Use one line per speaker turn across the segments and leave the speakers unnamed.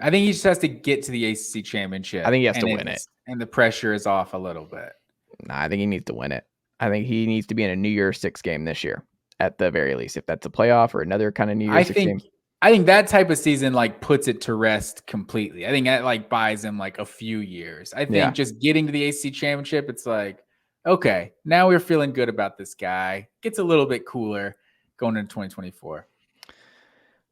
I think he just has to get to the ACC championship.
I think he has to win it.
And the pressure is off a little bit.
Nah, I think he needs to win it. I think he needs to be in a New Year's Six game this year, at the very least. If that's a playoff or another kind of New Year's Six game.
I think that type of season like puts it to rest completely. I think that like buys him like a few years. I think just getting to the ACC championship, it's like, okay, now we're feeling good about this guy. Gets a little bit cooler going into 2024.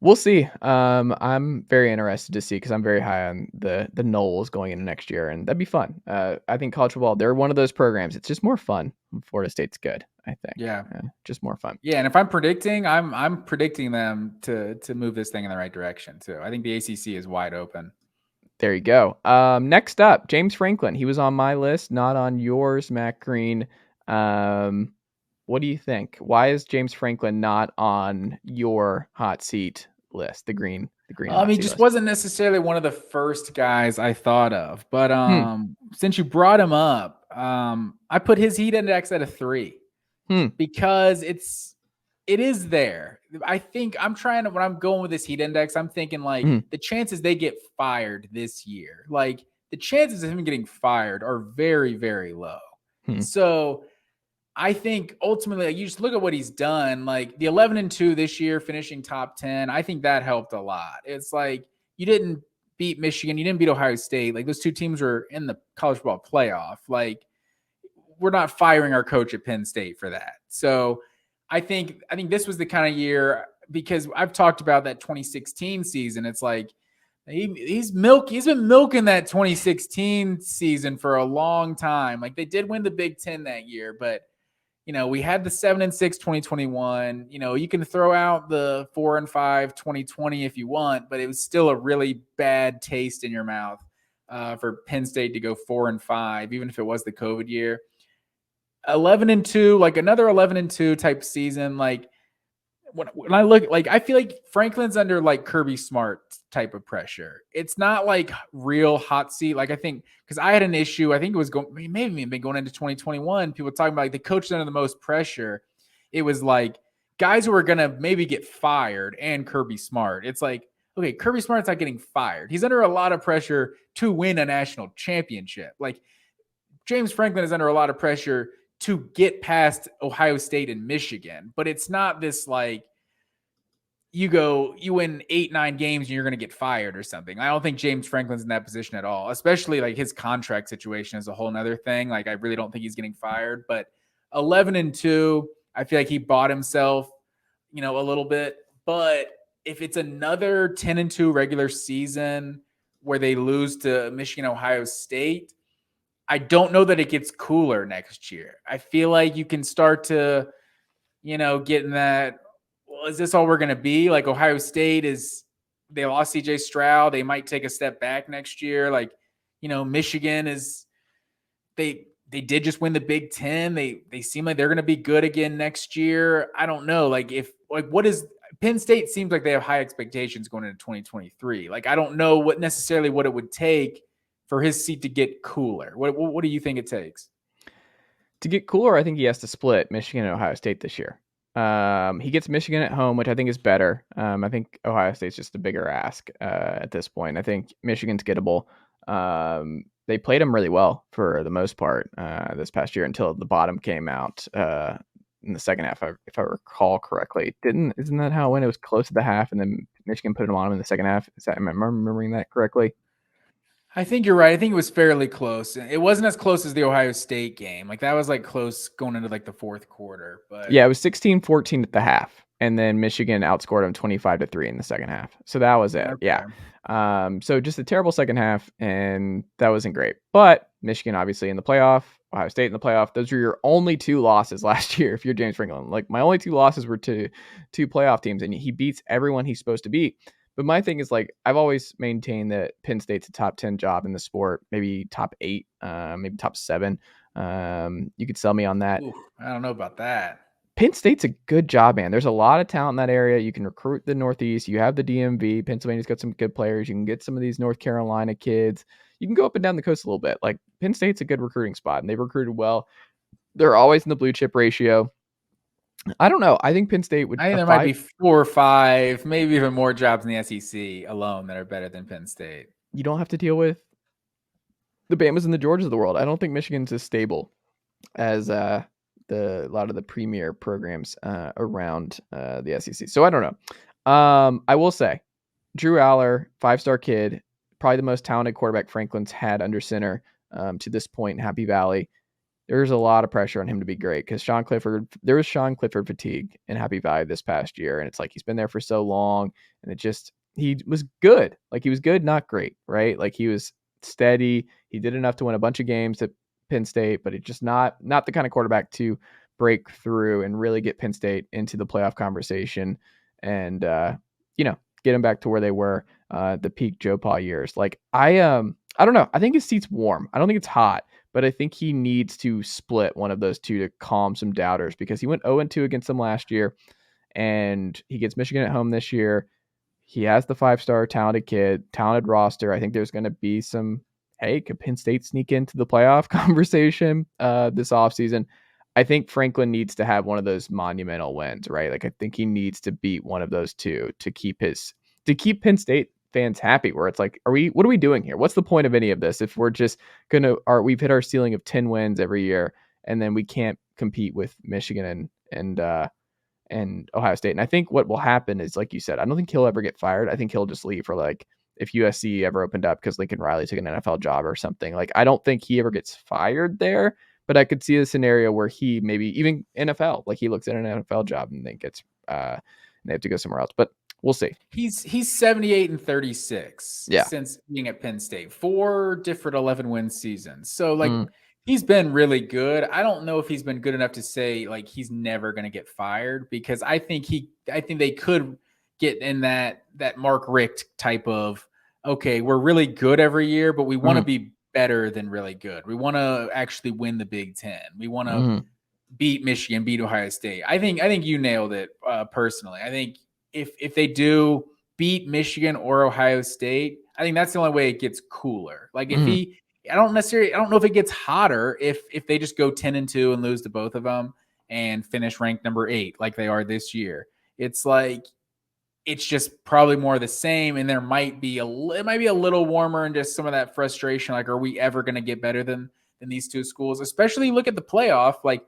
We'll see. I'm very interested to see because I'm very high on the Noles going into next year, and that'd be fun. I think college football, they're one of those programs. It's just more fun. Florida State's good, I think.
Yeah,
just more fun.
Yeah, and if I'm predicting, I'm predicting them to move this thing in the right direction too. I think the ACC is wide open.
There you go. Next up, James Franklin. He was on my list, not on yours, Matt Green. What do you think? Why is James Franklin not on your hot seat list? The green.
I mean, just wasn't necessarily one of the first guys I thought of, but since you brought him up, I put his heat index at a 3 because it is there. I think when I'm going with this heat index, I'm thinking like the chances they get fired this year, like the chances of him getting fired are very, very low. So I think ultimately, like, you just look at what he's done, like the 11-2 this year, finishing top 10. I think that helped a lot. It's like you didn't beat Michigan, you didn't beat Ohio State. Like those two teams were in the college football playoff. Like we're not firing our coach at Penn State for that. So I think this was the kind of year, because I've talked about that 2016 season. It's like he's been milking that 2016 season for a long time. Like they did win the Big Ten that year, but we had the 7-6 2021. You can throw out the 4-5 2020 if you want, but it was still a really bad taste in your mouth for Penn State to go 4-5, even if it was the COVID year. 11-2, like another 11-2 type season. Like when I look, like I feel like Franklin's under like Kirby Smart type of pressure. It's not like real hot seat. Like I think, because I had an issue, I think it was maybe been going into 2021. People talking about like the coach under the most pressure. It was like guys who are gonna maybe get fired and Kirby Smart. It's like, okay, Kirby Smart's not getting fired. He's under a lot of pressure to win a national championship. Like James Franklin is under a lot of pressure to get past Ohio State and Michigan, but it's not this like you win 8-9 games and you're going to get fired or something. I don't think James Franklin's in that position at all, especially like his contract situation is a whole nother thing. Like I really don't think he's getting fired, but 11-2, I feel like he bought himself, a little bit. But if it's another 10-2 regular season where they lose to Michigan, Ohio State, I don't know that it gets cooler next year. I feel like you can start to, get in that, well, is this all we're going to be? Like Ohio State they lost CJ Stroud. They might take a step back next year. Like, Michigan they did just win the Big Ten. They seem like they're going to be good again next year. I don't know. Like Penn State seems like they have high expectations going into 2023. Like, I don't know what it would take for his seat to get cooler. What do you think it takes?
To get cooler, I think he has to split Michigan and Ohio State this year. He gets Michigan at home, which I think is better. I think Ohio State's just a bigger ask at this point. I think Michigan's gettable. They played him really well for the most part this past year until the bottom came out in the second half, if I recall correctly. Isn't that how it went? It was close to the half, and then Michigan put him on him in the second half. Am I remembering that correctly?
I think you're right. I think it was fairly close. It wasn't as close as the Ohio State game. Like that was like close going into like the fourth quarter. But
yeah, it was 16-14 at the half, and then Michigan outscored them 25-3 in the second half. So that was it. Okay. Yeah. So just a terrible second half, and that wasn't great. But Michigan obviously in the playoff, Ohio State in the playoff. Those were your only 2 losses last year if you're James Franklin. Like my only 2 losses were to 2 playoff teams, and he beats everyone he's supposed to beat. But my thing is, like, I've always maintained that Penn State's a top 10 job in the sport, maybe top 8, maybe top 7. You could sell me on that.
Ooh, I don't know about that.
Penn State's a good job, man. There's a lot of talent in that area. You can recruit the Northeast. You have the DMV. Pennsylvania's got some good players. You can get some of these North Carolina kids. You can go up and down the coast a little bit. Like, Penn State's a good recruiting spot, and they've recruited well. They're always in the blue chip ratio. I don't know. I think Penn State would.
I think there might be 4 or 5, maybe even more jobs in the SEC alone that are better than Penn State.
You don't have to deal with the Bamas and the Georgias of the world. I don't think Michigan's as stable as a lot of the premier programs around the SEC. So I don't know. I will say, Drew Aller, 5-star kid, probably the most talented quarterback Franklin's had under center to this point in Happy Valley. There's a lot of pressure on him to be great because there was Sean Clifford fatigue in Happy Valley this past year. And it's like he's been there for so long and he was good. Like he was good, not great, right? Like he was steady. He did enough to win a bunch of games at Penn State, but it's just not the kind of quarterback to break through and really get Penn State into the playoff conversation and, get them back to where they were the peak Joe Pa years. Like I don't know. I think his seat's warm. I don't think it's hot. But I think he needs to split one of those two to calm some doubters because he went 0-2 against them last year and he gets Michigan at home this year. He has the 5-star talented kid, talented roster. I think there's going to be some, hey, could Penn State sneak into the playoff conversation this offseason? I think Franklin needs to have one of those monumental wins, right? Like I think he needs to beat one of those two to keep Penn State fans happy, where it's like, what are we doing here? What's the point of any of this if we're just we've hit our ceiling of 10 wins every year and then we can't compete with Michigan and Ohio State? And I think what will happen is, like you said, I don't think he'll ever get fired. I think he'll just leave for like if USC ever opened up because Lincoln Riley took an NFL job or something. Like I don't think he ever gets fired there, but I could see a scenario where he maybe even NFL, like he looks at an NFL job and then gets and they have to go somewhere else. But we'll see.
He's 78-36 since being at Penn State. 4 different 11-win seasons. So like he's been really good. I don't know if he's been good enough to say like he's never going to get fired because I think they could get in that Mark Richt type of, okay, we're really good every year, but we want to be better than really good. We want to actually win the Big Ten. We want to beat Michigan, beat Ohio State. I think you nailed it personally. I think if they do beat Michigan or Ohio State, I think that's the only way it gets cooler. Like if I don't know if it gets hotter if they just go 10-2 and lose to both of them and finish ranked number 8 like they are this year. It's like it's just probably more of the same, and it might be a little warmer and just some of that frustration. Like, are we ever going to get better than these two schools? Especially look at the playoff. Like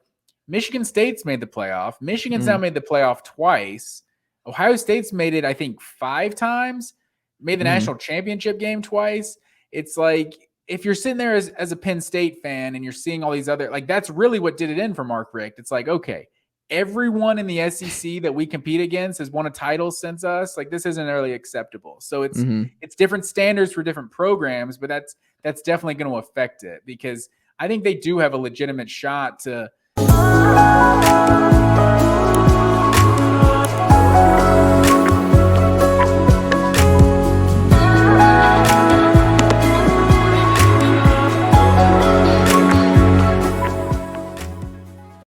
Michigan State's made the playoff. Michigan's now made the playoff twice. Ohio State's made it, I think, 5 times, made the national championship game twice. It's like, if you're sitting there as a Penn State fan and you're seeing all these other, like that's really what did it in for Mark Richt. It's like, okay, everyone in the SEC that we compete against has won a title since us. Like this isn't really acceptable. So it's different standards for different programs, but that's definitely going to affect it because I think they do have a legitimate shot to